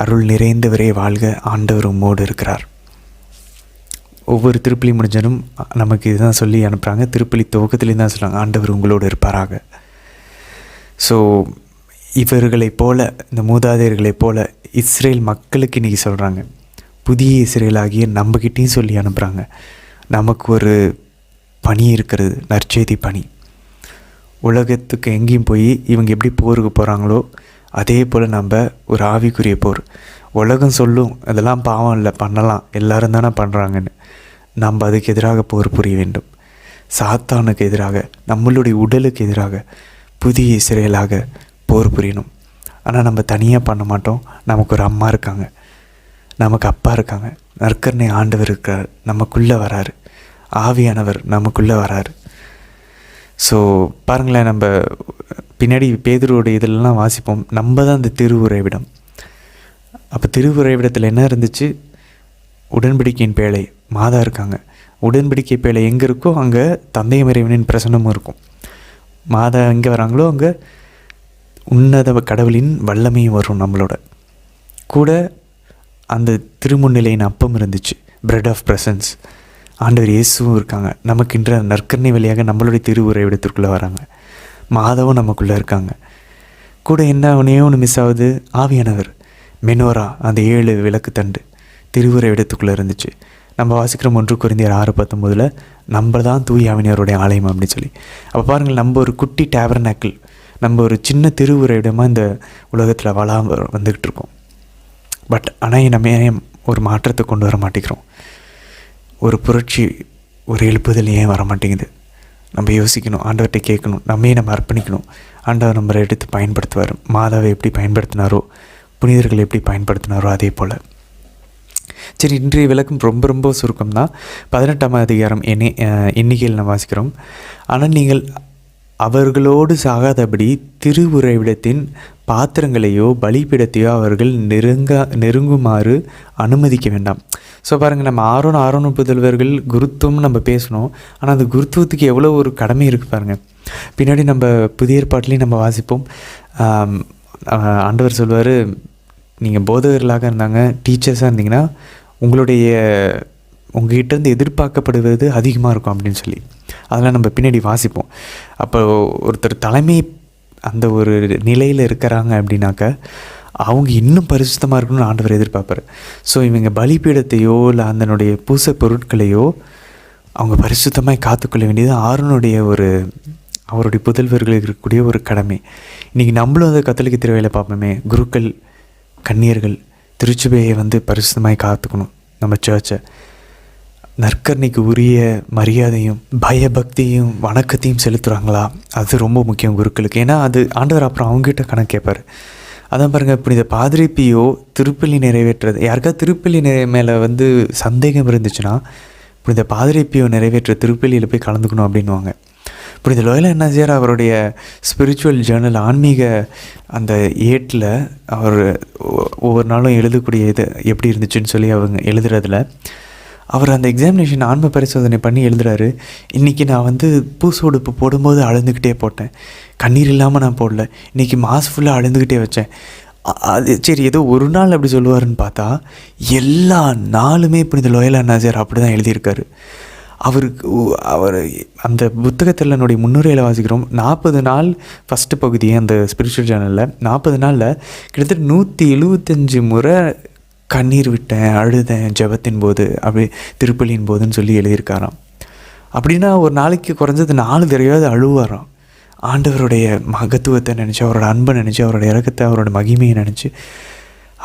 அருள் நிறைந்தவரே வாழ்க, ஆண்டவர் உம்மோடு இருக்கிறார். ஒவ்வொரு திருப்பலி முடிஞ்சனும் நமக்கு இதுதான் சொல்லி அனுப்புகிறாங்க. திருப்பலி துவக்கத்துலேயும் தான் சொல்கிறாங்க, ஆண்டவர் உங்களோடு இருப்பாராக. ஸோ இவர்களைப் போல, இந்த மூதாதையர்களைப் போல இஸ்ரேல் மக்களுக்கு இன்றைக்கி சொல்கிறாங்க, புதிய இஸ்ரேலாகிய நம்மக்கிட்டையும் சொல்லி அனுப்புகிறாங்க. நமக்கு ஒரு பணி இருக்கிறது, நற்செய்தி பணி. உலகத்துக்கு எங்கேயும் போய் இவங்க எப்படி போருக்கு போகிறாங்களோ அதே போல் நம்ம ஒரு ஆவிக்குரிய போர். உலகம் சொல்லும் அதெல்லாம் பாவம் இல்லை, பண்ணலாம், எல்லோரும் தானே பண்ணுறாங்கன்னு. நம்ம அதுக்கு எதிராக போர் புரிய வேண்டும். சாத்தானுக்கு எதிராக, நம்மளுடைய உடலுக்கு எதிராக புதிய இஸ்ரேலாக போர் புரியணும். ஆனால் நம்ம தனியாக பண்ண மாட்டோம். நமக்கு ஒரு அம்மா இருக்காங்க, நமக்கு அப்பா இருக்காங்க, நற்கருணை ஆண்டவர் இருக்கார், நமக்குள்ளே வராரு, ஆவியானவர் நமக்குள்ளே வராரு. ஸோ பாருங்களேன், நம்ம பின்னாடி பேதுருவோடைய இதெல்லாம் வாசிப்போம். நம்ம தான் அந்த திருவுறைவிடம். அப்போ திருவுறைவிடத்தில் என்ன இருந்துச்சு? உடன்படிக்கையின் பேழை, மாதா இருக்காங்க. உடன்படிக்கை பேழை எங்கே இருக்கோ அங்கே தந்தை இறைவனின் பிரசன்னமும் இருக்கும். மாதா எங்கே வராங்களோ அங்கே உன்னத கடவுளின் வல்லமையும் வரும். நம்மளோட கூட அந்த திருமுன்னிலையின் அப்பம் இருந்துச்சு, பிரெட் ஆஃப் ப்ரெசன்ஸ். ஆண்டவர் இயேசுவும் இருக்காங்க. நமக்கின்ற நற்கருணை வழியாக நம்மளுடைய திருவுறைவிடத்திற்குள்ளே வராங்க. மாதாவும் நமக்குள்ளே இருக்காங்க. கூட என்ன ஒன்று மிஸ் ஆகுது? ஆவியானவர், மெனோரா, அந்த 7 விளக்கு தண்டு திருவுறைவிடத்துக்குள்ளே இருந்துச்சு. நம்ம வாசிக்கிறோம் 1 கொரிந்தியர் 6:19 நம்ம தான் தூய ஆவியானவருடைய ஆலயம் அப்படின்னு சொல்லி. அப்போ பாருங்கள், நம்ம ஒரு குட்டி டேபர்நாக்கிள், நம்ம ஒரு சின்ன திருவுறைவிடமாக இந்த உலகத்தில் வந்துக்கிட்டு இருக்கோம். பட் ஆனால் நம்ம ஒரு மாற்றத்தை கொண்டு வர மாட்டேங்கிறோம். ஒரு புரட்சி, ஒரு எழுப்புதல் ஏன் வர மாட்டேங்குது? நம்ம யோசிக்கணும், ஆண்டவர்கிட்ட கேட்கணும், நம்ம அர்ப்பணிக்கணும். ஆண்டவர் நம்மளை எடுத்து பயன்படுத்துவார். மாதாவை எப்படி பயன்படுத்தினாரோ, புனிதர்களை எப்படி பயன்படுத்தினாரோ அதே போல். சரி, இன்றைய விளக்கம் ரொம்ப ரொம்ப சுருக்கம் தான். 18ஆம் அதிகாரம் எண்ணிக்கையில் நம்ம வாசிக்கிறோம். ஆனால் நீங்கள் அவர்களோடு சாகாதபடி திருவுறைவிடத்தின் பாத்திரங்களையோ பலிபீடத்தையோ அவர்கள் நெருங்குமாறு அனுமதிக்க வேண்டாம். ஸோ பாருங்கள், நம்ம ஆரோன் புதல்வர்கள் குருத்துவம் நம்ம பேசணும், ஆனால் அந்த குருத்துவத்துக்கு எவ்வளோ ஒரு கடமை இருக்குது பாருங்கள். பின்னாடி நம்ம புதிய ஏற்பாட்டிலையும் நம்ம வாசிப்போம். ஆண்டவர் சொல்வார், நீங்கள் போதகர்களாக இருந்தாங்க, டீச்சர்ஸாக இருந்தீங்கன்னா உங்கள்கிட்டருந்து எதிர்பார்க்கப்படுவது அதிகமாக இருக்கும் அப்படின்னு சொல்லி அதெல்லாம் நம்ம பின்னாடி வாசிப்போம். அப்போ ஒருத்தர் தலைமை அந்த ஒரு நிலையில் இருக்கிறாங்க அப்படின்னாக்க அவங்க இன்னும் பரிசுத்தமாக இருக்கணும்னு ஆண்டவர் எதிர்பார்ப்பார். ஸோ இவங்க பலிபீடத்தையோ இல்லை அதனுடைய பூசை பொருட்களையோ அவங்க பரிசுத்தமாக காத்துக்கொள்ள வேண்டியது அவருடைய புதல்வர்களுக்கு இருக்கக்கூடிய ஒரு கடமை. இன்றைக்கி நம்மளும் அதை கத்தோலிக்க திருவையில் பார்ப்போமே, குருக்கள் கன்னியர்கள் திருச்சபையை பரிசுத்தமாக காத்துக்கணும். நம்ம சர்ச்சை நற்கரணைக்கு உரிய மரியாதையும் பயபக்தியும் வணக்கத்தையும் செலுத்துகிறாங்களா, அது ரொம்ப முக்கியம் குருக்களுக்கு. ஏன்னா அது ஆண்டவர் அப்புறம் அவங்ககிட்ட கணக்கு கேட்பார். அதான் பாருங்கள், இப்படி இந்த பாதிரி பியோ திருப்பலி நிறைவேற்றுறது, யாருக்காவது திருப்பலி மேலே சந்தேகம் இருந்துச்சுன்னா இப்படி இந்த பாதிரி பியோ நிறைவேற்ற திருப்பலியில் போய் கலந்துக்கணும் அப்படின்வாங்க. இப்படி இந்த லோயலா என்னாசியார் அவருடைய ஸ்பிரிச்சுவல் ஜேர்னல் ஆன்மீக அந்த ஏட்டில் அவர் ஒவ்வொரு நாளும் எழுதக்கூடிய இது எப்படி இருந்துச்சுன்னு சொல்லி அவங்க எழுதுறதுல அவர் அந்த எக்ஸாமினேஷன் ஆன்ம பரிசோதனை பண்ணி எழுதுகிறாரு. இன்றைக்கி நான் பூசோடுப்பு போடும்போது அழுந்துக்கிட்டே போட்டேன், கண்ணீர் இல்லாமல் நான் போடல, இன்றைக்கி மாஸ் ஃபுல்லாக அழுந்துக்கிட்டே வச்சேன். அது சரி, ஏதோ ஒரு நாள் அப்படி சொல்லுவாருன்னு பார்த்தா எல்லா நாளுமே இப்படி இந்த லோயலா என்னாசியார் அப்படி தான் எழுதியிருக்காரு. அவர் அந்த புத்தகத்தில் என்னுடைய முன்னுரையில் வாசிக்கிறோம், 40 நாள் ஃபஸ்ட்டு பகுதியை அந்த ஸ்பிரிச்சுவல் ஜேர்னலில் 40 நாளில் கிட்டத்தட்ட 175 முறை கண்ணீர் விட்டேன், அழுதேன் ஜெபத்தின் போது, அப்படி திருப்பலியின் போதுன்னு சொல்லி எழுதியிருக்காராம். அப்படின்னா ஒரு நாளைக்கு குறைஞ்சது 4 தடவையாவது அழுவாராம். ஆண்டவருடைய மகத்துவத்தை நினச்சி, அவரோட அன்பை நினச்சி, அவரோட இறக்கத்தை, அவரோட மகிமையை நினச்சி,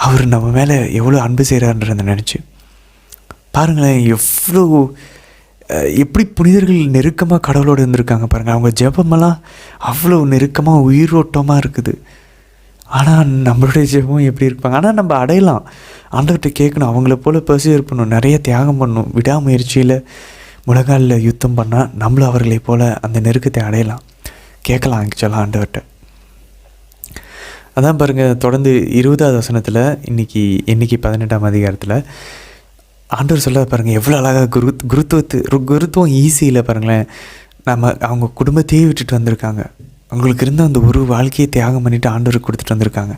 அவர் நம்ம மேலே எவ்வளோ அன்பு செய்கிறான்றதை நினச்சி பாருங்களேன். எப்படி புனிதர்கள் நெருக்கமாக கடவுளோடு இருந்திருக்காங்க பாருங்கள். அவங்க ஜெபமெல்லாம் அவ்வளோ நெருக்கமாக உயிரோட்டமாக இருக்குது. ஆனால் நம்மளுடைய ஜெபம் எப்படி இருப்பாங்க? ஆனால் நம்ம அடையலாம், ஆண்டவர்கிட்ட கேட்கணும், அவங்கள போல் பர்சியர் பண்ணணும், நிறைய தியாகம் பண்ணணும், விடாமுயற்சியில் முழங்காலில் யுத்தம் பண்ணால் நம்மளும் அவர்களை போல் அந்த நெருக்கத்தை அடையலாம். கேட்கலாம் ஆக்சுவலாக ஆண்டவர்கிட்ட. அதான் பாருங்கள், தொடர்ந்து 20வது வசனத்தில் இன்னைக்கு 18ஆம் அதிகாரத்தில் ஆண்டவர் சொல்ல பாருங்கள், எவ்வளோ அழகாக குருத்துவம் ஈஸியில் பாருங்களேன். அவங்க குடும்பத்தையே விட்டுட்டு வந்திருக்காங்க, அவங்களுக்கு இருந்த அந்த ஒரு வாழ்க்கையை தியாகம் பண்ணிவிட்டு ஆண்டவருக்கு கொடுத்துட்டு வந்திருக்காங்க.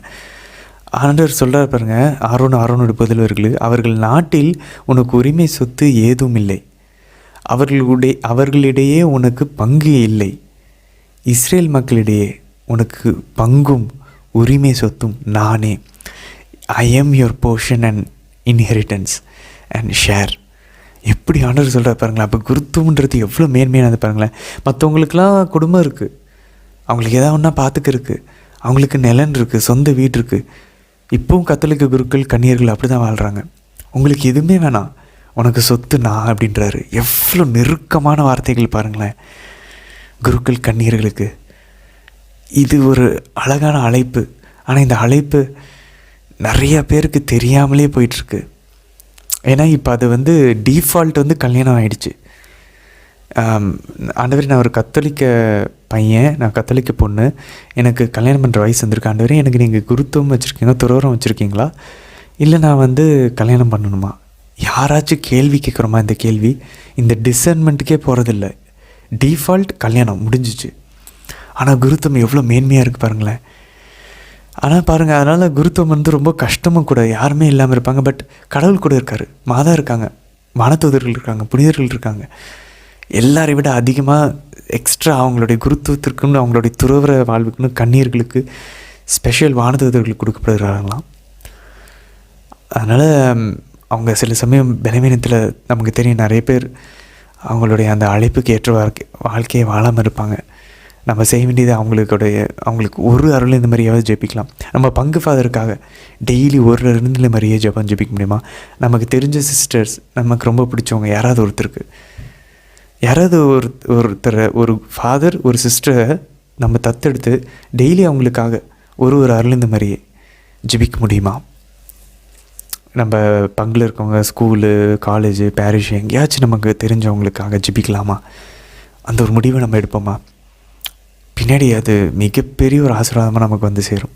ஆண்டவர் சொல்கிறார் பாருங்கள், ஆரோனோட புதல்வர்கள், அவர்கள் நாட்டில் உனக்கு உரிமை சொத்து ஏதும் இல்லை, அவர்களிடையே உனக்கு பங்கு இல்லை, இஸ்ரேல் மக்களிடையே உனக்கு பங்கும் உரிமை சொத்தும் நானே. I am your portion and inheritance and share. எப்படி ஆண்டவர் சொல்கிறார் பாருங்களேன். அப்போ குருத்துவன்றது எவ்வளோ மேன்மையானது பாருங்களேன். மற்றவங்களுக்கெல்லாம் குடும்பம் இருக்குது, அவங்களுக்கு எதாவது ஒன்றா பார்த்துக்க இருக்குது, அவங்களுக்கு நிலன் இருக்குது, சொந்த வீடு இருக்குது. இப்போவும் கத்தோலிக்க குருக்கள் கன்னியர்கள் அப்படி தான் வாழ்கிறாங்க. உங்களுக்கு எதுவுமே வேணாம், உனக்கு சொத்து நான் அப்படின்றாரு. எவ்வளோ நெருக்கமான வார்த்தைகள் பாருங்களேன் குருக்கள் கன்னியர்களுக்கு. இது ஒரு அழகான அழைப்பு. ஆனால் இந்த அழைப்பு நிறைய பேருக்கு தெரியாமலே போயிட்டுருக்கு. ஏன்னா இப்போ அது டீஃபால்ட் கல்யாணம் ஆகிடுச்சு. ஆண்டவரே, நான் ஒரு கத்தோலிக்க பையன், நான் கத்தோலிக்க பொண்ணு, எனக்கு கல்யாணம் பண்ணுற வயசு வந்திருக்கு ஆண்டவரே, எனக்கு நீங்கள் குருத்துவம் வச்சுருக்கீங்க, துறவரம் வச்சுருக்கீங்களா, இல்லை நான் கல்யாணம் பண்ணணுமா? யாராச்சும் கேள்வி கேட்குறோமா? இந்த கேள்வி இந்த டிசர்ன்மெண்ட்டுக்கே போகிறதில்ல. டீஃபால்ட் கல்யாணம் முடிஞ்சிச்சு. ஆனால் குருத்துவம் எவ்வளோ மேன்மையாக இருக்குது பாருங்களேன். ஆனால் பாருங்கள், அதனால் குருத்துவம் ரொம்ப கஷ்டமும் கூட. யாருமே இல்லாமல் இருப்பாங்க, பட் கடவுள் கூட இருக்கார், மாதா இருக்காங்க, வானதூதர்கள் இருக்காங்க, புனிதர்கள் இருக்காங்க. எல்லாரை விட அதிகமாக எக்ஸ்ட்ரா அவங்களுடைய குருத்துவத்திற்குன்னு, அவங்களுடைய துறவர வாழ்வுக்குன்னு கன்னியர்களுக்கு ஸ்பெஷல் வானதூதர்களுக்கு கொடுக்கப்படுகிறாங்களாம். அதனால் அவங்க சில சமயம் பலவீனத்தில் நமக்கு தெரியும், நிறைய பேர் அவங்களுடைய அந்த அழைப்புக்கு ஏற்ற வாழ்க்கையை வாழாமல் இருப்பாங்க. நம்ம செய்ய வேண்டியது அவங்களுக்கு ஒரு அருள் இந்த மாதிரியாவது ஜெபிக்கலாம். நம்ம பங்கு ஃபாதருக்காக டெய்லி ஒரு இருந்துல மாதிரியே ஜெபிக்க முடியுமா? நமக்கு தெரிஞ்ச சிஸ்டர்ஸ், நமக்கு ரொம்ப பிடிச்சவங்க யாராவது ஒருத்தரை, ஒரு ஃபாதர் ஒரு சிஸ்டரை நம்ம தத்தெடுத்து டெய்லி அவங்களுக்காக ஒரு அருள் இந்த மாதிரியே ஜெபிக்க முடியுமா? நம்ம பங்கில் இருக்கவங்க, ஸ்கூலு, காலேஜு, பேரிஷ், எங்கேயாச்சும் நமக்கு தெரிஞ்சவங்களுக்காக ஜெபிக்கலாமா? அந்த ஒரு முடிவை நம்ம எடுப்போமா? பின்னாடி அது மிகப்பெரிய ஒரு ஆசீர்வாதமாக நமக்கு வந்து சேரும்.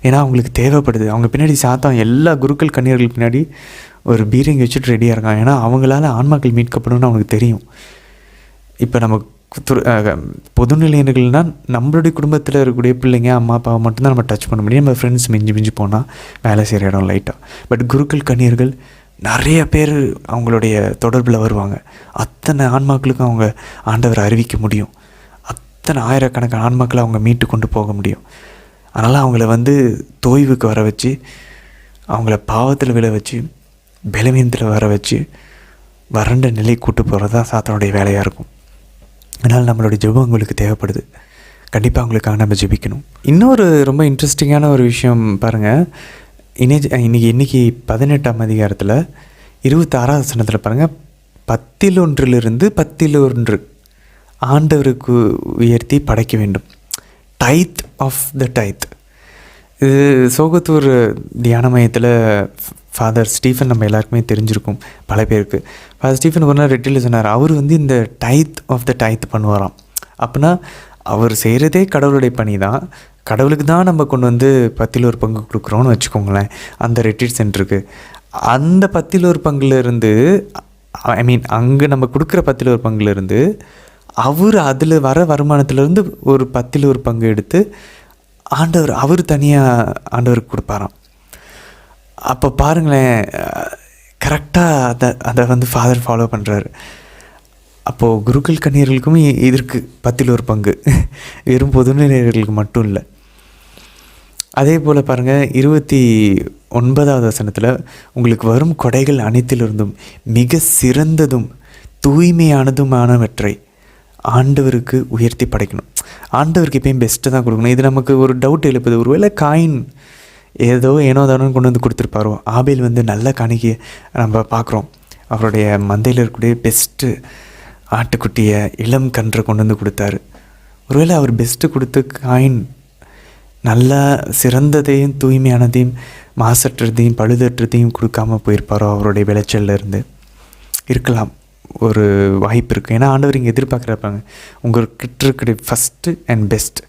ஏன்னா அவங்களுக்கு தேவைப்படுது. அவங்க பின்னாடி சாத்தான் எல்லா குருக்கள் கன்னியர்கள் பின்னாடி ஒரு பீரங்கி வச்சுட்டு ரெடியாக இருக்காங்க. ஏன்னா அவங்களால ஆன்மாக்கள் மீட்கப்படணும்னு அவங்களுக்கு தெரியும். இப்போ நம்ம பொதுநிலையினர்கள்னால் நம்மளுடைய குடும்பத்தில் இருக்கக்கூடிய பிள்ளைங்க, அம்மா அப்பாவை மட்டும்தான் நம்ம டச் பண்ண முடியும். நம்ம ஃப்ரெண்ட்ஸ் மிஞ்சி போனால் வேலை செய்கிற இடம் லைட்டாக. பட் குருக்கள் கன்னியர்கள் நிறைய பேர் அவங்களுடைய தொடர்பில் வருவாங்க. அத்தனை ஆன்மாக்களுக்கும் அவங்க ஆண்டவரை அறிவிக்க முடியும். அத்தனை ஆயிரக்கணக்கான ஆன்மாக்களை அவங்க மீட்டு கொண்டு போக முடியும். அதனால் அவங்கள வந்து தோய்வுக்கு வர வச்சு, அவங்கள பாவத்தில் விழ வச்சு, பலவீனத்தில் வர வச்சு, வறண்ட நிலை கூட்டு போகிறது தான் சாத்தானுடைய வேலையாக இருக்கும். அதனால் நம்மளுடைய ஜெபம் அவங்களுக்கு தேவைப்படுது. கண்டிப்பாக அவங்களுக்காக நம்ம ஜெபிக்கணும். இன்னொரு ரொம்ப இன்ட்ரெஸ்டிங்கான ஒரு விஷயம் பாருங்கள். இன்றைக்கி 18ஆம் அதிகாரத்தில் 26ஆம் வசனத்தில் பாருங்கள், 10 10 ஆண்டவருக்கு உயர்த்தி படைக்க வேண்டும். Tithe of the tithe. இது சோகத்தூர் தியான மையத்தில் ஃபாதர் ஸ்டீஃபன் நம்ம எல்லாருக்குமே தெரிஞ்சிருக்கும் பல பேருக்கு. ஃபாதர் ஸ்டீஃபன் ஒரு நாள் ரெட்டில் சொன்னார், அவர் வந்து இந்த டைத் ஆஃப் த டைத் பண்ணுவாராம். அப்படின்னா அவர் செய்கிறதே கடவுளுடைய பணி தான். கடவுளுக்கு தான் நம்ம கொண்டு வந்து 10 பங்கு கொடுக்குறோன்னு வச்சுக்கோங்களேன். அந்த ரெட்ரீட் சென்டருக்கு அந்த 10 பங்குலேருந்து, அங்கே நம்ம கொடுக்குற 10 பங்குலேருந்து அவர் அதில் வர வருமானத்துலேருந்து ஒரு 10 பங்கு எடுத்து அவர் தனியாக ஆண்டவருக்கு கொடுப்பாராம். அப்போ பாருங்களேன், கரெக்டாக அதை வந்து ஃபாதர் ஃபாலோ பண்ணுறாரு. அப்போது குருக்கள் கன்னியர்களுக்கும் இதற்கு 10 பங்கு, வெறும் பொதுநிலையர்களுக்கு மட்டும் இல்லை. அதே போல் பாருங்கள், 29ஆவது வசனத்தில், உங்களுக்கு வரும் கொடைகள் அனைத்திலிருந்தும் மிக சிறந்ததும் தூய்மையானதுமானவற்றை ஆண்டவருக்கு உயர்த்தி படைக்கணும். ஆண்டவருக்கு எப்பயும் பெஸ்ட்டு தான் கொடுக்கணும். இது நமக்கு ஒரு டவுட் எழுப்புது. ஒருவேளை காயின் ஏனோ தானோ கொண்டு வந்து கொடுத்துருப்பாரோ. ஆபேல் வந்து நல்ல காணிக்கையை நம்ம பார்க்குறோம். அவருடைய மந்தையில் இருக்கக்கூடிய பெஸ்ட்டு ஆட்டுக்குட்டியை, இளம் கன்றை கொண்டு வந்து கொடுத்தாரு. ஒருவேளை அவர் பெஸ்ட்டு கொடுத்த காயின் நல்லா சிறந்ததையும் தூய்மையானதையும் மாசற்றதையும் பழுதற்றதையும் கொடுக்காமல் போயிருப்பாரோ அவருடைய விளைச்சல்ல இருந்து. இருக்கலாம், ஒரு வாய்ப்பு இருக்குது. ஏன்னா ஆண்டவர் இங்கே எதிர்பார்க்குறப்பாங்க, உங்கள்கிட்ட இருக்கிற ஃபஸ்ட்டு அண்ட் பெஸ்ட்,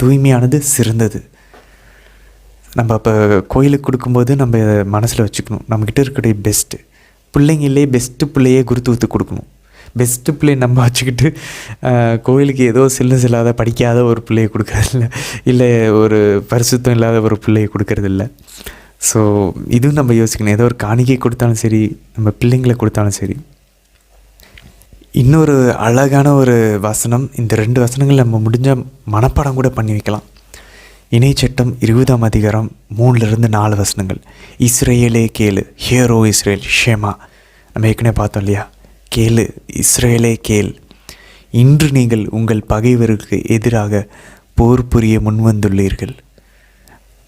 தூய்மையானது சிறந்தது. நம்ம அப்போ கோயிலுக்கு கொடுக்கும்போது நம்ம மனசில் வச்சுக்கணும், நம்மக்கிட்ட இருக்கிற பெஸ்ட்டு பிள்ளைங்களே பெஸ்ட்டு பிள்ளையே குருத்துவத்து கொடுக்கணும். பெஸ்ட்டு பிள்ளை நம்ம வச்சுக்கிட்டு கோயிலுக்கு ஏதோ செல்லாத படிக்காத ஒரு பிள்ளையை கொடுக்கறதில்ல, இல்லை ஒரு பரிசுத்தம் இல்லாத ஒரு பிள்ளையை கொடுக்கறதில்ல. ஸோ இதுவும் நம்ம யோசிக்கணும். ஏதோ ஒரு காணிக்கை கொடுத்தாலும் சரி, நம்ம பிள்ளைங்களை கொடுத்தாலும் சரி. இன்னொரு அழகான ஒரு வசனம், இந்த 2 வசனங்கள் நம்ம முடிஞ்சால் மனப்பாடம் கூட பண்ணி வைக்கலாம். இணைச்சட்டம் 20ஆம் அதிகாரம் 3-4 வசனங்கள். இஸ்ரேலே கேளு, ஹியரோ இஸ்ரேல் ஷேமா. நம்ம ஏற்கனவே பார்த்தோம் இல்லையா, கேளு இஸ்ரேலே கேள், இன்று நீங்கள் உங்கள் பகைவருக்கு எதிராக போர் புரிய முன்வந்துள்ளீர்கள்.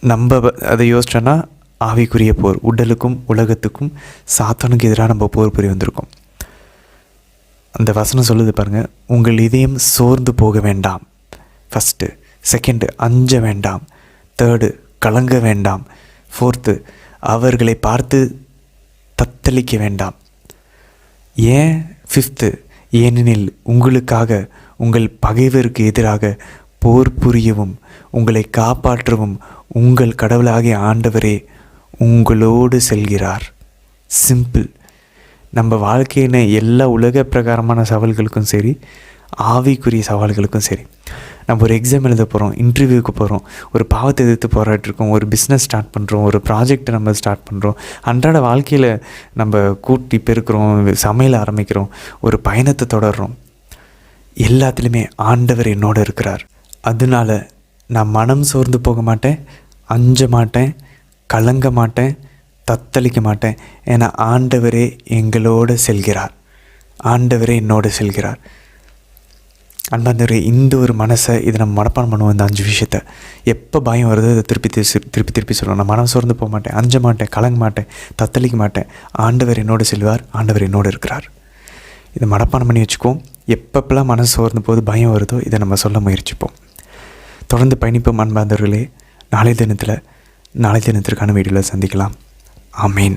நம்ம அதை யோசிச்சோன்னா ஆவிக்குரிய போர், உடலுக்கும் உலகத்துக்கும் சாத்தானுக்கு எதிராக நம்ம போர் புரிய வந்திருக்கோம். அந்த வசனம் சொல்லுது பாருங்கள், உங்கள் இதயம் சோர்ந்து போக வேண்டாம். ஃபஸ்ட்டு. செகண்டு, அஞ்ச வேண்டாம். தேர்டு, கலங்க வேண்டாம். ஃபோர்த்து, அவர்களை பார்த்து தத்தளிக்க வேண்டாம். ஏன்? ஃபிஃப்த்து, ஏனெனில் உங்களுக்காக உங்கள் பகைவருக்கு எதிராக போர் புரியவும் உங்களை காப்பாற்றவும் உங்கள் கடவுளாகிய ஆண்டவரே உங்களோடு செல்கிறார். சிம்பிள். நம்ம வாழ்க்கையின எல்லா உலக பிரகாரமான சவால்களுக்கும் சரி, ஆவிக்குரிய சவால்களுக்கும் சரி, நம்ம ஒரு எக்ஸாம் எழுத போகிறோம், இன்டர்வியூக்கு போகிறோம், ஒரு பாவத்தை எதிர்த்து போராட்டிருக்கோம், ஒரு பிஸ்னஸ் ஸ்டார்ட் பண்ணுறோம், ஒரு ப்ராஜெக்டை நம்ம ஸ்டார்ட் பண்ணுறோம், அன்றாட வாழ்க்கையில் நம்ம கூட்டி பெருக்கிறோம், சமையல் ஆரம்பிக்கிறோம், ஒரு பயணத்தை தொடர்றோம். எல்லாத்துலேயுமே ஆண்டவர் என்னோடு இருக்கிறார். அதனால நான் மனம் சோர்ந்து போக மாட்டேன், அஞ்ச மாட்டேன், கலங்க மாட்டேன், தத்தளிக்க மாட்டேன். ஏன்னா ஆண்டவரே எங்களோடு செல்கிறார், ஆண்டவரே என்னோடு செல்கிறார். அன்பாந்தவரே, இந்த ஒரு மனசை இதை நம்ம மனப்பாடம் பண்ணுவோம். இந்த 5 விஷயத்தை எப்போ பயம் வருதோ அதை திருப்பி சொல்லுவோம். நான் மனம் சோர்ந்து போக மாட்டேன், அஞ்ச மாட்டேன், கலங்க மாட்டேன், தத்தளிக்க மாட்டேன். ஆண்டவர் என்னோடு செல்வார், ஆண்டவர் என்னோடு இருக்கிறார். இதை மனப்பாடம் பண்ணி வச்சுக்குவோம். எப்பப்பெல்லாம் மனசு சோர்ந்து போது பயம் வருதோ இதை நம்ம சொல்ல முயற்சிப்போம். தொடர்ந்து பயணிப்போம் அன்பாந்தவர்களே. நாளை தினத்திற்கான வீடியோவில் சந்திக்கலாம். ஆமீன்.